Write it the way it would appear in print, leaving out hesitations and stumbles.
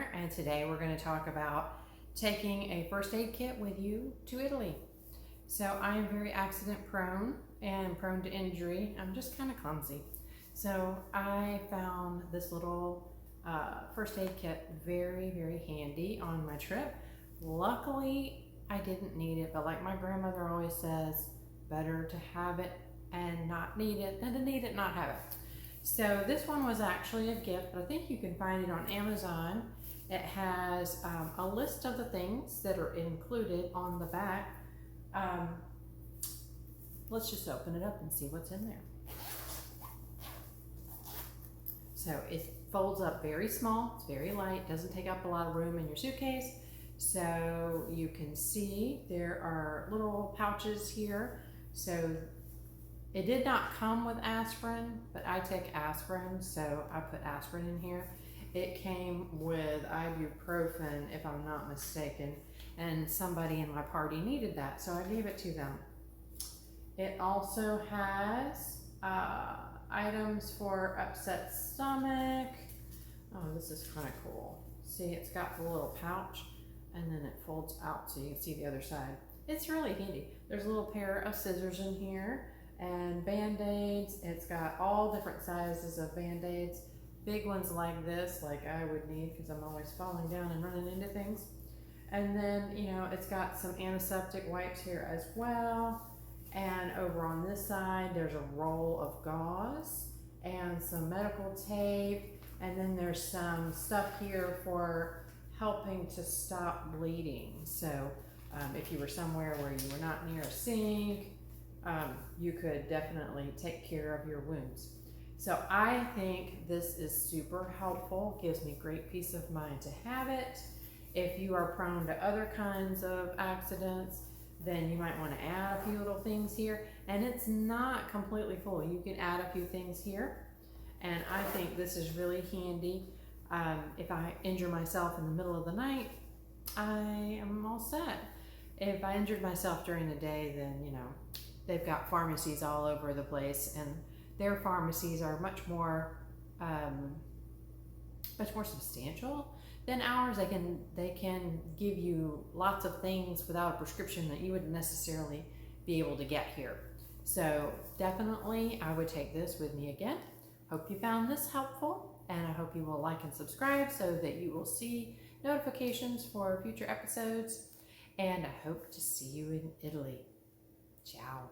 here, and today we're going to talk about taking a first aid kit with you to Italy. So I am very accident prone and prone to injury. I'm just kind of clumsy. So I found this little first aid kit very, very handy on my trip. Luckily, I didn't need it, but like my grandmother always says, better to have it and not need it than to need it and not have it. So this one was actually a gift, but I think you can find it on Amazon. It has a list of the things that are included on the back. Let's just open it up and see what's in there. So it folds up very small, it's very light, doesn't take up a lot of room in your suitcase. So you can see there are little pouches here. So it did not come with aspirin, but I take aspirin, so I put aspirin in here. It came with ibuprofen, if I'm not mistaken, and somebody in my party needed that, so I gave it to them. It also has items for upset stomach. Oh, this is kind of cool. See, it's got the little pouch, and then it folds out so you can see the other side. It's really handy. There's a little pair of scissors in here, and band-aids. It's got all different sizes of band-aids. Big ones like this, like I would need because I'm always falling down and running into things. And then, you know, it's got some antiseptic wipes here as well. And over on this side, there's a roll of gauze and some medical tape. And then there's some stuff here for helping to stop bleeding. So if you were somewhere where you were not near a sink, you could definitely take care of your wounds. So I think this is super helpful, gives me great peace of mind to have it. If you are prone to other kinds of accidents, then you might want to add a few little things here. And it's not completely full. You can add a few things here. And I think this is really handy. If I injure myself in the middle of the night, I am all set. If I injured myself during the day, then, you know, they've got pharmacies all over the place, and their pharmacies are much more substantial than ours. They can give you lots of things without a prescription that you wouldn't necessarily be able to get here. So definitely, I would take this with me again. Hope you found this helpful, and I hope you will like and subscribe so that you will see notifications for future episodes. And I hope to see you in Italy. Ciao.